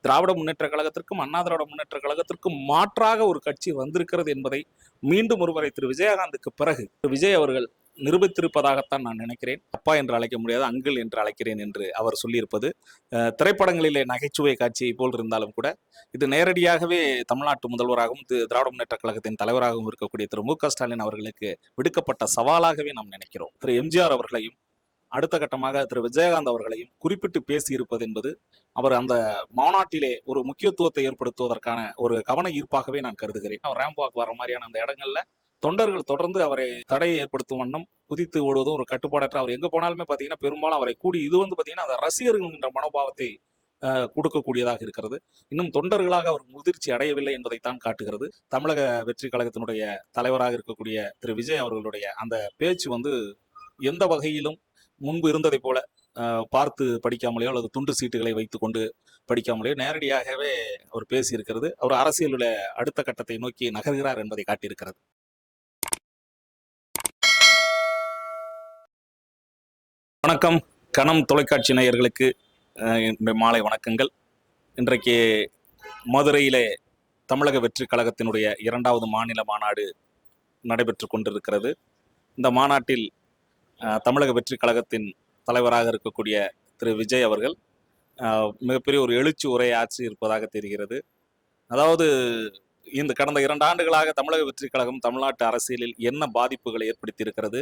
திராவிட முன்னேற்ற கழகத்திற்கும் அண்ணா திராவிட முன்னேற்ற கழகத்திற்கும் மாற்றாக ஒரு கட்சி வந்திருக்கிறது என்பதை மீண்டும் ஒருமுறை திரு விஜயகாந்துக்கு பிறகு விஜய் அவர்கள் நிரூபித்திருப்பதாகத்தான் நான் நினைக்கிறேன். அப்பா என்று அழைக்க முடியாது, அங்கிள் என்று அழைக்கிறேன் என்று அவர் சொல்லியிருப்பது திரைப்படங்களிலே நகைச்சுவை காட்சியை போல் இருந்தாலும் கூட இது நேரடியாகவே தமிழ்நாட்டு முதல்வராகவும் திராவிட முன்னேற்ற கழகத்தின் தலைவராகவும் இருக்கக்கூடிய திரு மு க ஸ்டாலின் அவர்களுக்கு விடுக்கப்பட்ட சவாலாகவே நாம் நினைக்கிறோம். திரு எம்ஜிஆர் அவர்களையும் அடுத்த கட்டமாக திரு விஜயகாந்த் அவர்களையும் குறிப்பிட்டு பேசியிருப்பது என்பது அவர் அந்த மாநாட்டிலே ஒரு முக்கியத்துவத்தை ஏற்படுத்துவதற்கான ஒரு கவன ஈர்ப்பாகவே நான் கருதுகிறேன். அவர் ரேம்ப் வாக் வர மாதிரியான அந்த இடங்கள்ல தொண்டர்கள் தொடர்ந்து அவரை தடையை ஏற்படுத்தும் வண்ணம் குதித்து ஓடுவதும் ஒரு கட்டுப்பாடற்ற அவர் எங்க போனாலுமே பாத்தீங்கன்னா பெரும்பாலும் அவரை கூடி இது பாத்தீங்கன்னா அந்த ரசிகர்கள் என்ற மனோபாவத்தை கொடுக்கக்கூடியதாக இருக்கிறது. இன்னும் தொண்டர்களாக அவர் முதிர்ச்சி அடையவில்லை என்பதைத்தான் காட்டுகிறது. தமிழக வெற்றி கழகத்தினுடைய தலைவராக இருக்கக்கூடிய திரு விஜய் அவர்களுடைய அந்த பேச்சு எந்த வகையிலும் முன்பு இருந்ததை போல பார்த்து படிக்காமலேயோ அல்லது துண்டு சீட்டுகளை வைத்துக் கொண்டு படிக்காமலேயோ நேரடியாகவே அவர் பேசியிருக்கிறது. அவர் அரசியலுடைய அடுத்த கட்டத்தை நோக்கி நகர்கிறார் என்பதை காட்டியிருக்கிறது. வணக்கம். கணம் தொலைக்காட்சி நேயர்களுக்கு மாலை வணக்கங்கள். இன்றைக்கு மதுரையிலே தமிழக வெற்றி கழகத்தினுடைய 2வது மாநில மாநாடு நடைபெற்று கொண்டிருக்கிறது. இந்த மாநாட்டில் தமிழக வெற்றி கழகத்தின் தலைவராக இருக்கக்கூடிய திரு விஜய் அவர்கள் மிகப்பெரிய ஒரு எழுச்சி உரையை ஆற்றி இருப்பதாக தெரிகிறது. அதாவது இந்த கடந்த 2 ஆண்டுகளாக தமிழக வெற்றி கழகம் தமிழ்நாட்டு அரசியலில் என்ன பாதிப்புகளை ஏற்படுத்தி இருக்கிறது,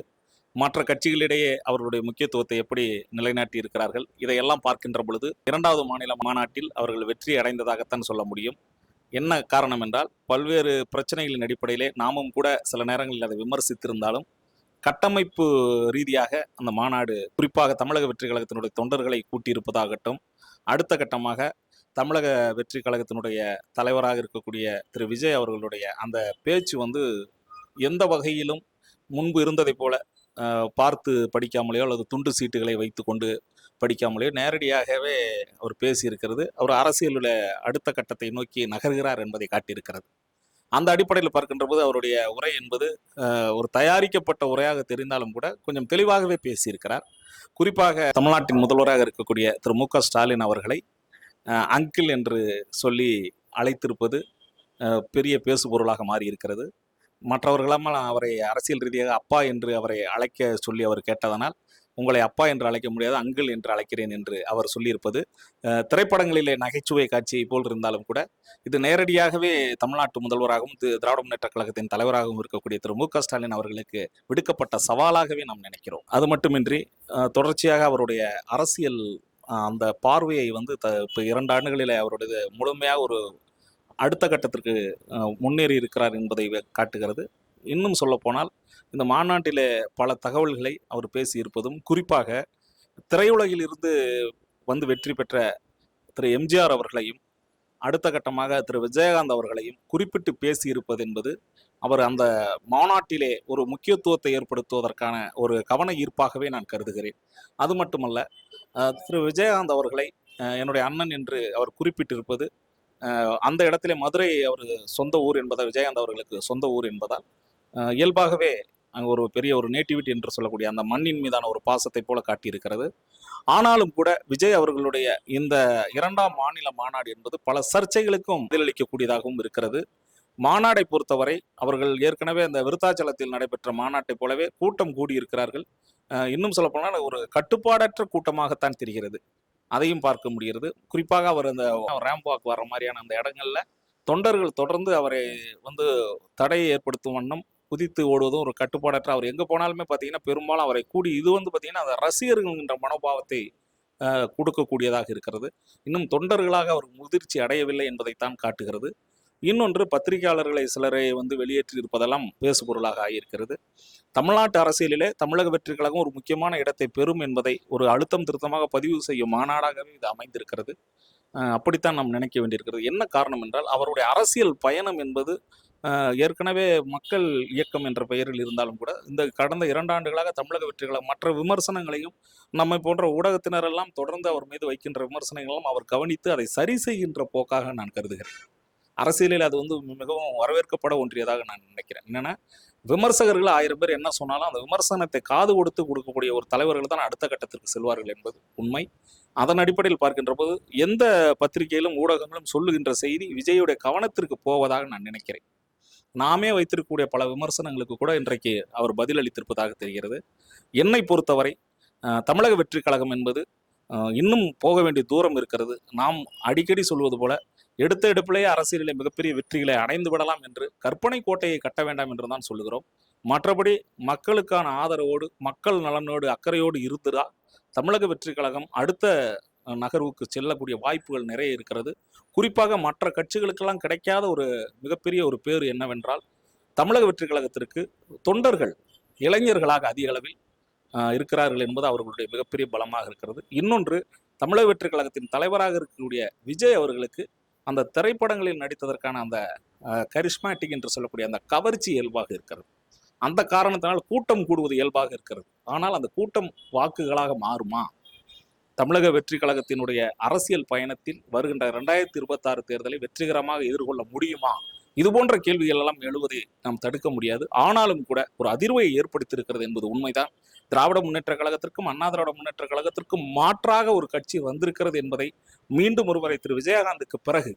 மற்ற கட்சிகளிடையே அவர்களுடைய முக்கியத்துவத்தை எப்படி நிலைநாட்டி இருக்கிறார்கள், இதையெல்லாம் பார்க்கின்ற பொழுது 2வது மாநில மாநாட்டில் அவர்கள் வெற்றி அடைந்ததாகத்தான் சொல்ல முடியும். என்ன காரணம் என்றால் பல்வேறு பிரச்சனைகளின் அடிப்படையிலே நாமும் கூட சில நேரங்களில் அதை விமர்சித்திருந்தாலும் கட்டமைப்பு ரீதியாக அந்த மாநாடு குறிப்பாக தமிழக வெற்றி கழகத்தினுடைய தொண்டர்களை கூட்டியிருப்பதாகட்டும், அடுத்த கட்டமாக தமிழக வெற்றி கழகத்தினுடைய தலைவராக இருக்கக்கூடிய திரு விஜய் அவர்களுடைய அந்த பேச்சு எந்த வகையிலும் முன்பு இருந்ததை போல பார்த்து படிக்காமலேயோ அல்லது துண்டு சீட்டுகளை வைத்து கொண்டு படிக்காமலேயோ நேரடியாகவே அவர் பேசியிருக்கிறது. அவர் அரசியலுடைய அடுத்த கட்டத்தை நோக்கி நகர்கிறார் என்பதை காட்டியிருக்கிறது. அந்த அடிப்படையில் பார்க்கின்ற போது அவருடைய உரை என்பது ஒரு தயாரிக்கப்பட்ட உரையாக தெரிந்தாலும் கூட கொஞ்சம் தெளிவாகவே பேசியிருக்கிறார். குறிப்பாக தமிழ்நாட்டின் முதல்வராக இருக்கக்கூடிய திரு மு க ஸ்டாலின் அவர்களை அங்கிள் என்று சொல்லி அழைத்திருப்பது பெரிய பேசுபொருளாக மாறி இருக்கிறது. மற்றவர்களாமல் அவரை அரசியல் ரீதியாக அப்பா என்று அவரை அழைக்க சொல்லி அவர் கேட்டதனால் உங்களை அப்பா என்று அழைக்க முடியாது, அங்கிள் என்று அழைக்கிறேன் என்று அவர் சொல்லியிருப்பது திரைப்படங்களிலே நகைச்சுவை காட்சியை போல் இருந்தாலும் கூட இது நேரடியாகவே தமிழ்நாட்டு முதல்வராகவும் திராவிட முன்னேற்ற கழகத்தின் தலைவராகவும் இருக்கக்கூடிய திரு மு க ஸ்டாலின் அவர்களுக்கு விடுக்கப்பட்ட சவாலாகவே நாம் நினைக்கிறோம். அது மட்டுமின்றி தொடர்ச்சியாக அவருடைய அரசியல் அந்த பார்வையை இப்போ 2 ஆண்டுகளில் அவருடைய முழுமையாக ஒரு அடுத்த கட்டத்திற்கு முன்னேறி இருக்கிறார் என்பதை காட்டுகிறது. இன்னும் சொல்ல போனால் இந்த மாநாட்டிலே பல தகவல்களை அவர் பேசியிருப்பதும், குறிப்பாக திரையுலகில் இருந்து வெற்றி பெற்ற திரு எம்ஜிஆர் அவர்களையும் அடுத்த கட்டமாக திரு விஜயகாந்த் அவர்களையும் குறிப்பிட்டு பேசியிருப்பது என்பது அவர் அந்த மாநாட்டிலே ஒரு முக்கியத்துவத்தை ஏற்படுத்துவதற்கான ஒரு கவன ஈர்ப்பாகவே நான் கருதுகிறேன். அது மட்டுமல்ல, திரு விஜயகாந்த் அவர்களை என்னுடைய அண்ணன் என்று அவர் குறிப்பிட்டிருப்பது அந்த இடத்திலே மதுரை அவர் சொந்த ஊர் என்பதால், விஜயகாந்த் அவர்களுக்கு சொந்த ஊர் என்பதால் இயல்பாகவே அங்கே ஒரு பெரிய ஒரு நேட்டிவிட்டி என்று சொல்லக்கூடிய அந்த மண்ணின் மீதான ஒரு பாசத்தை போல காட்டியிருக்கிறது. ஆனாலும் கூட விஜய் அவர்களுடைய இந்த 2ஆம் மாநில மாநாடு என்பது பல சர்ச்சைகளுக்கும் பதிலளிக்கக்கூடியதாகவும் இருக்கிறது. மாநாடை பொறுத்தவரை அவர்கள் ஏற்கனவே அந்த விருத்தாச்சலத்தில் நடைபெற்ற மாநாட்டை போலவே கூட்டம் கூடியிருக்கிறார்கள். இன்னும் சொல்ல போனால் ஒரு கட்டுப்பாடற்ற கூட்டமாகத்தான் தெரிகிறது. அதையும் பார்க்க முடிகிறது. குறிப்பாக அவர் அந்த ரேம்ப் வாக் வர மாதிரியான அந்த இடங்கள்ல தொண்டர்கள் தொடர்ந்து அவரை தடையை ஏற்படுத்தும் வண்ணம் குதித்து ஓடுவதும் ஒரு கட்டுப்பாடற்ற அவர் எங்க போனாலுமே பார்த்தீங்கன்னா பெரும்பாலும் அவரை கூடி இது பார்த்தீங்கன்னா அந்த ரசிகர்கள் என்ற மனோபாவத்தை கொடுக்கக்கூடியதாக இருக்கிறது. இன்னும் தொண்டர்களாக அவர் முதிர்ச்சி அடையவில்லை என்பதைத்தான் காட்டுகிறது. இன்னொன்று, பத்திரிகையாளர்களை சிலரை வெளியேற்றி இருப்பதெல்லாம் பேசுபொருளாக ஆகியிருக்கிறது. தமிழ்நாட்டு அரசியலிலே தமிழக வெற்றி கழகம் ஒரு முக்கியமான இடத்தை பெறும் என்பதை ஒரு அழுத்தம் திருத்தமாக பதிவு செய்யும் மாநாடாகவே இது அமைந்திருக்கிறது. அப்படித்தான் நாம் நினைக்க வேண்டியிருக்கிறது. என்ன காரணம் என்றால் அவருடைய அரசியல் பயணம் என்பது ஏற்கனவே மக்கள் இயக்கம் என்ற பெயரில் இருந்தாலும் கூட இந்த கடந்த 2 ஆண்டுகளாக தமிழக வெற்றி கழகம் மற்ற விமர்சனங்களையும் நம்மை போன்ற ஊடகத்தினரெல்லாம் தொடர்ந்து அவர் மீது வைக்கின்ற விமர்சனங்களும் அவர் கவனித்து அதை சரி செய்கின்ற போக்காக நான் கருதுகிறேன். அரசியலில் அது வந்து மிகவும் வரவேற்கப்பட ஒன்றியதாக நான் நினைக்கிறேன். என்னன்னா, விமர்சகர்கள் 1000 பேர் என்ன சொன்னாலும் அந்த விமர்சனத்தை காது கொடுத்து கொடுக்கக்கூடிய ஒரு தலைவர்கள் தான் அடுத்த கட்டத்திற்கு செல்வார்கள் என்பது உண்மை. அதன் அடிப்படையில் பார்க்கின்ற போது எந்த பத்திரிகையிலும் ஊடகங்களும் சொல்லுகின்ற செய்தி விஜயுடைய கவனத்திற்கு போவதாக நான் நினைக்கிறேன். நாமே வைத்திருக்கக்கூடிய பல விமர்சனங்களுக்கு கூட இன்றைக்கு அவர் பதிலளித்திருப்பதாக தெரிகிறது. என்னை பொறுத்தவரை தமிழக வெற்றி கழகம் என்பது இன்னும் போக வேண்டிய தூரம் இருக்கிறது. நாம் அடிக்கடி சொல்வது போல எடுத்த எடுப்பிலேயே அரசியலிலே மிகப்பெரிய வெற்றிகளை அடைந்து விடலாம் என்று கற்பனை கோட்டையை கட்ட வேண்டாம் என்று தான் சொல்லுகிறோம். மற்றபடி மக்களுக்கான ஆதரவோடு மக்கள் நலனோடு அக்கறையோடு இருந்துதான் தமிழக வெற்றி கழகம் அடுத்த நகர்வுக்கு செல்லக்கூடிய வாய்ப்புகள் நிறைய இருக்கிறது. குறிப்பாக மற்ற கட்சிகளுக்கெல்லாம் கிடைக்காத ஒரு மிகப்பெரிய ஒரு பேர் என்னவென்றால், தமிழக வெற்றி கழகத்திற்கு தொண்டர்கள் இளைஞர்களாக அதிக அளவில் இருக்கிறார்கள் என்பது அவர்களுடைய மிகப்பெரிய பலமாக இருக்கிறது. இன்னொன்று, தமிழக வெற்றி கழகத்தின் தலைவராக இருக்கக்கூடிய விஜய் அவர்களுக்கு அந்த திரைப்படங்களில் நடித்ததற்கான அந்த கரிஸ்மாட்டிக் என்று சொல்லக்கூடிய அந்த கவர்ச்சி இயல்பாக இருக்கிறது. அந்த காரணத்தினால் கூட்டம் கூடுவது இயல்பாக இருக்கிறது. ஆனால் அந்த கூட்டம் வாக்குகளாக மாறுமா? தமிழக வெற்றி கழகத்தினுடைய அரசியல் பயணத்தில் வருகின்ற 2026 தேர்தலை வெற்றிகரமாக எதிர்கொள்ள முடியுமா? இது போன்ற கேள்விகள் எல்லாம் எழுவதை நாம் தடுக்க முடியாது. ஆனாலும் கூட ஒரு அதிர்வை ஏற்படுத்தியிருக்கிறது என்பது உண்மைதான். திராவிட முன்னேற்ற கழகத்திற்கும் அண்ணா திராவிட முன்னேற்ற கழகத்திற்கும் மாற்றாக ஒரு கட்சி வந்திருக்கிறது என்பதை மீண்டும் ஒருமுறை திரு விஜயகாந்துக்கு பிறகு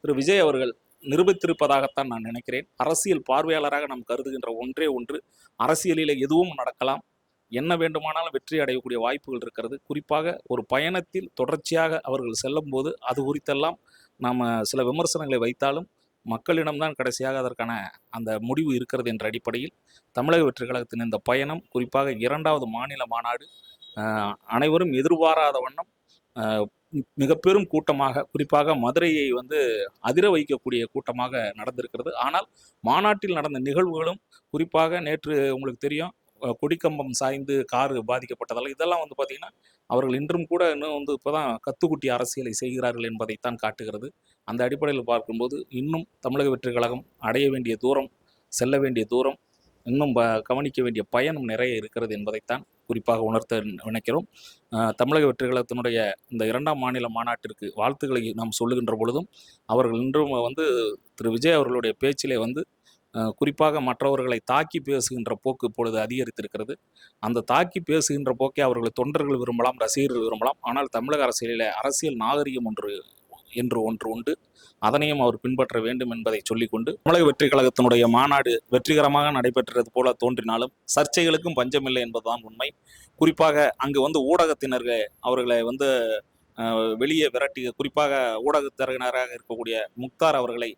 திரு விஜய் அவர்கள் நிரூபித்திருப்பதாகத்தான் நான் நினைக்கிறேன். அரசியல் பார்வையாளராக நாம் கருதுகின்ற ஒன்றே ஒன்று, அரசியலில் எதுவும் நடக்கலாம், என்ன வேண்டுமானாலும் வெற்றி அடையக்கூடிய வாய்ப்புகள் இருக்கிறது. குறிப்பாக ஒரு பயணத்தில் தொடர்ச்சியாக அவர்கள் செல்லும் போது அது குறித்தெல்லாம் நாம் சில விமர்சனங்களை வைத்தாலும் மக்களிடம்தான் கடைசியாக அதற்கான அந்த முடிவு இருக்கிறது என்ற அடிப்படையில் தமிழக வெற்றி கழகத்தின் இந்த பயணம், குறிப்பாக 2வது மாநில மாநாடு அனைவரும் எதிர்பாராத வண்ணம் மிக பெரும் கூட்டமாக, குறிப்பாக மதுரையை வந்து அதிர வைக்கக்கூடிய கூட்டமாக நடந்திருக்கிறது. ஆனால் மாநாட்டில் நடந்த நிகழ்வுகளும், குறிப்பாக நேற்று உங்களுக்கு தெரியும் கொடிக்கம்பம் சாய்ந்து காரு பாதிக்கப்பட்டதால் இதெல்லாம் வந்து பார்த்தீங்கன்னா அவர்கள் இன்றும் கூட இன்னும் வந்து இப்போதான் கத்துக்குட்டி அரசியலை செய்கிறார்கள் என்பதைத்தான் காட்டுகிறது. அந்த அடிப்படையில் பார்க்கும்போது இன்னும் தமிழக வெற்றி கழகம் அடைய வேண்டிய தூரம், செல்ல வேண்டிய தூரம், இன்னும் கவனிக்க வேண்டிய பயணம் நிறைய இருக்கிறது என்பதைத்தான் குறிப்பாக உணர்த்த நினைக்கிறோம். தமிழக வெற்றி கழகத்தினுடைய இந்த 2ஆம் மாநில மாநாட்டிற்கு வாழ்த்துக்களை நாம் சொல்லுகின்ற பொழுதும் அவர்கள் இன்றும் வந்து திரு விஜய் அவர்களுடைய பேச்சிலே வந்து குறிப்பாக மற்றவர்களை தாக்கி பேசுகின்ற போக்கு இப்பொழுது அதிகரித்திருக்கிறது. அந்த தாக்கி பேசுகின்ற போக்கை அவர்கள் தொண்டர்கள் விரும்பலாம், ரசிகர்கள் விரும்பலாம். ஆனால் தமிழக அரசியலில் அரசியல் நாகரிகம் ஒன்று உண்டு. அதனையும் அவர் பின்பற்ற வேண்டும் என்பதை சொல்லிக்கொண்டு, தமிழக வெற்றி கழகத்தினுடைய மாநாடு வெற்றிகரமாக நடைபெற்றது போல தோன்றினாலும் சர்ச்சைகளுக்கும் பஞ்சமில்லை என்பதுதான் உண்மை. குறிப்பாக அங்கு வந்து ஊடகத்தினர்கள் அவர்களை வந்து வெளியே விரட்டி, குறிப்பாக ஊடகத்தினராக இருக்கக்கூடிய முக்தார் அவர்களை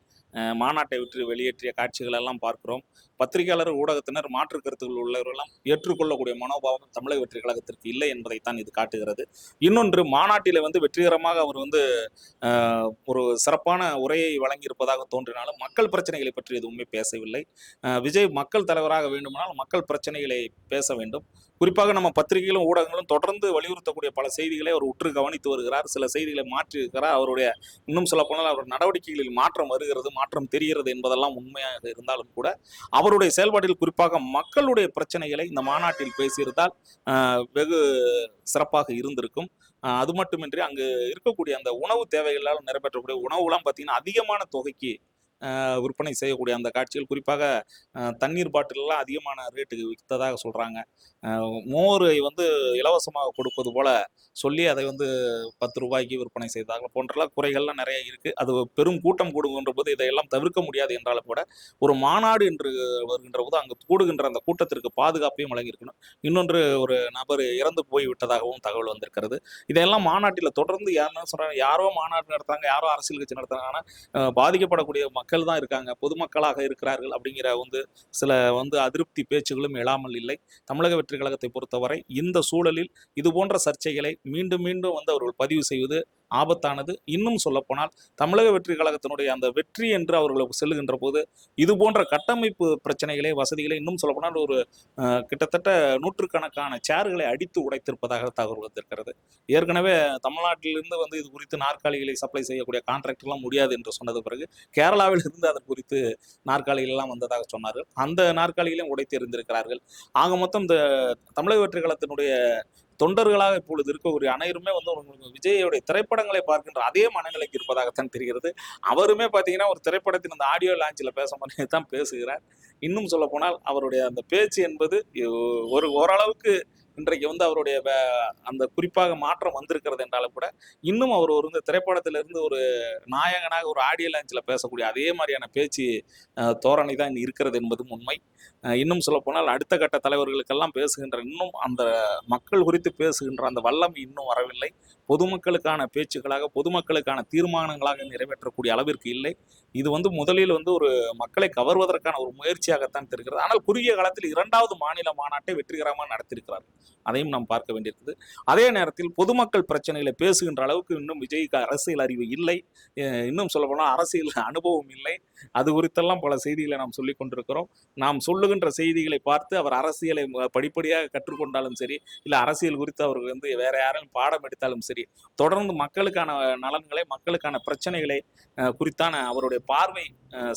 மாநாட்டை விட்டு வெளியேற்றிய காட்சிகள் எல்லாம் பார்க்கிறோம். பத்திரிகையாளர், ஊடகத்தினர், மாற்று கருத்துக்கள் உள்ளவர்களெல்லாம் ஏற்றுக்கொள்ளக்கூடிய மனோபாவம் தமிழக வெற்றி கழகத்திற்கு இல்லை என்பதைத்தான் இது காட்டுகிறது. இன்னொன்று, மாநாட்டில் வந்து வெற்றிகரமாக அவர் வந்து ஒரு சிறப்பான உரையை வழங்கியிருப்பதாக தோன்றினாலும் மக்கள் பிரச்சனைகளை பற்றி எதுவுமே பேசவில்லை. விஜய் மக்கள் தலைவராக வேண்டுமானால் மக்கள் பிரச்சனைகளை பேச வேண்டும். குறிப்பாக நம்ம பத்திரிகைகளும் ஊடகங்களும் தொடர்ந்து வலியுறுத்தக்கூடிய பல செய்திகளை அவர் உற்று கவனித்து வருகிறார். சில செய்திகளை மாற்றி இருக்கிறார். அவருடைய இன்னும் சொல்ல போனால் அவருடைய நடவடிக்கைகளில் மாற்றம் வருகிறது, மாற்றம் தெரிகிறது என்பதெல்லாம் உண்மையாக இருந்தாலும் கூட அவருடைய செயல்பாட்டில் குறிப்பாக மக்களுடைய பிரச்சனைகளை இந்த மாநாட்டில் பேசியிருந்தால் வெகு சிறப்பாக இருந்திருக்கும். அது மட்டுமின்றி அங்கு இருக்கக்கூடிய அந்த உணவு தேவைகளால் நிறைவேற்றக்கூடிய உணவுலாம் பார்த்தீங்கன்னா அதிகமான தொகைக்கு விற்பனை செய்யக்கூடிய அந்த காட்சிகள், குறிப்பாக தண்ணீர் பாட்டிலெலாம் அதிகமான ரேட்டுக்கு விற்றதாக சொல்கிறாங்க. மோரை வந்து இலவசமாக கொடுப்பது போல சொல்லி அதை வந்து 10 ரூபாய்க்கு விற்பனை செய்தார்கள் போன்றலாம் குறைகள்லாம் நிறைய இருக்குது. அது பெரும் கூட்டம் கூடுகின்ற போது இதையெல்லாம் தவிர்க்க முடியாது என்றாலும் கூட ஒரு மாநாடு என்று வருகின்ற போது அங்கு கூடுகின்ற அந்த கூட்டத்திற்கு பாதுகாப்பையும் வழங்கியிருக்கணும். இன்னொன்று, ஒரு நபர் இறந்து போய் விட்டதாகவும் தகவல் வந்திருக்கிறது. இதையெல்லாம் மாநாட்டில் தொடர்ந்து யாருன்னு சொல்கிறாங்க, யாரோ மாநாடு நடத்துகிறாங்க, யாரோ அரசியல் கட்சி நடத்துகிறாங்க, ஆனால் பாதிக்கப்படக்கூடிய மக்கள் தான் இருக்காங்க, பொதுமக்களாக இருக்கிறார்கள் அப்படிங்கிற வந்து சில வந்து அதிருப்தி பேச்சுகளும் எழாமல் இல்லை. தமிழக வெற்றி கழகத்தை பொறுத்தவரை இந்த சூழலில் இது போன்ற சர்ச்சைகளை மீண்டும் மீண்டும் வந்து அவர்கள் பதிவு செய்வது ஆபத்தானது. இன்னும் சொல்லப்போனால் தமிழக வெற்றி கழகத்தினுடைய அந்த வெற்றி என்று அவர்கள் செல்லுகின்ற போது இது போன்ற கட்டமைப்பு பிரச்சனைகளை, வசதிகளை, இன்னும் சொல்லப்போனால் ஒரு கிட்டத்தட்ட 100கணக்கான சேர்களை அடித்து உடைத்திருப்பதாக தகவல் வந்திருக்கிறது. ஏற்கனவே தமிழ்நாட்டிலிருந்து வந்து இது குறித்து நாற்காலிகளை சப்ளை செய்யக்கூடிய கான்ட்ராக்டர்லாம் முடியாது என்று சொன்னது பிறகு கேரளாவில் இருந்து அதற்கு குறித்து நாற்காலிகள் எல்லாம் வந்ததாக சொன்னார்கள். அந்த நாற்காலிகளையும் உடைத்து எறிந்திருக்கிறார்கள். ஆக மொத்தம் இந்த தமிழக வெற்றி கழகத்தினுடைய தொண்டர்களாக இப்பொழுது இருக்கக்கூடிய அனைவருமே வந்து உங்களுக்கு விஜயோடைய திரைப்படங்களை பார்க்கின்ற அதே மனநிலைக்கு இருப்பதாகத்தான் தெரிகிறது. அவருமே பார்த்தீங்கன்னா, ஒரு திரைப்படத்தின் அந்த ஆடியோ லான்ச்ல பேச மாரி தான் பேசுகிறார். இன்னும் சொல்லப்போனால் அவருடைய அந்த பேச்சு என்பது ஓரளவுக்கு இன்றைக்கு வந்து அவருடைய அந்த குறிப்பாக மாற்றம் வந்திருக்கிறது என்றாலும் கூட, இன்னும் அவர் ஒரு இந்த திரைப்படத்திலிருந்து ஒரு நாயகனாக ஒரு ஆடியோ லான்ச்ல பேசக்கூடிய அதே மாரியான பேச்சு தோரணை தான் இருக்கிறது என்பதும் உண்மை. இன்னும் சொல்லப்போனால் அடுத்த கட்ட தலைவர்களுக்கெல்லாம் பேசுகின்ற இன்னும் அந்த மக்கள் குறித்து பேசுகின்ற அந்த வல்லமை இன்னும் வரவில்லை. பொதுமக்களுக்கான பேச்சுக்களாக, பொதுமக்களுக்கான தீர்மானங்களாக நிறைவேற்றக்கூடிய அளவிற்கு இல்லை. இது வந்து முதலில் வந்து ஒரு மக்களை கவர்வதற்கான ஒரு முயற்சியாகத்தான் தெரிகிறது. ஆனால் குறுகிய காலத்தில் 2வது மாநில மாநாட்டை வெற்றிகரமாக நடத்தியிருக்கிறார்கள். அதையும் நாம் பார்க்க வேண்டியிருக்குது. அதே நேரத்தில் பொதுமக்கள் பிரச்சனைகளை பேசுகின்ற அளவுக்கு இன்னும் விஜய்க்கு அரசியல் அறிவு இல்லை. இன்னும் சொல்லப்போனால் அரசியல் அனுபவம் இல்லை. அது குறித்தெல்லாம் பல செய்திகளை நாம் சொல்லிக் கொண்டிருக்கிறோம். நாம் சொல்லுகின்ற செய்திகளை பார்த்து அவர் அரசியலை படிப்படியாக கற்றுக்கொண்டாலும் சரி, இல்ல அரசியல் குறித்து அவர் வந்து வேற யாராலும் பாடம் எடுத்தாலும் சரி, தொடர்ந்து மக்களுக்கான நலன்களை, மக்களுக்கான பிரச்சனைகளை குறித்தான அவருடைய பார்வை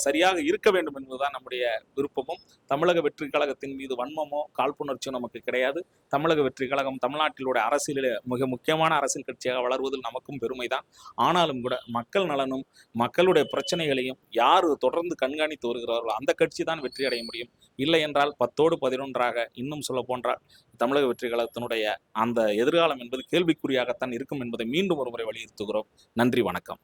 சரியாக இருக்க வேண்டும் என்பதுதான் நம்முடைய விருப்பமும். தமிழக வெற்றி கழகத்தின் மீது வன்மமோ காழ்ப்புணர்ச்சியோ நமக்கு கிடையாது. தமிழக வெற்றி கழகம் தமிழ்நாட்டிலுடைய அரசியலில் மிக முக்கியமான அரசியல் கட்சியாக வளர்வதில் நமக்கும் பெருமைதான். ஆனாலும் கூட மக்கள் நலனும் மக்களுடைய பிரச்சனைகளையும் யார் தொடர்ந்து கண்காணித்து வருகிறார்களோ அந்த கட்சி தான் வெற்றி அடைய முடியும். இல்லை என்றால் 10ஓடு 11ஆக இன்னும் சொல்ல போன்றால் தமிழக வெற்றி கழகத்தினுடைய அந்த எதிர்காலம் என்பது கேள்விக்குறியாகத்தான் இருக்கும் என்பதை மீண்டும் ஒருமுறை வலியுறுத்துகிறோம். நன்றி, வணக்கம்.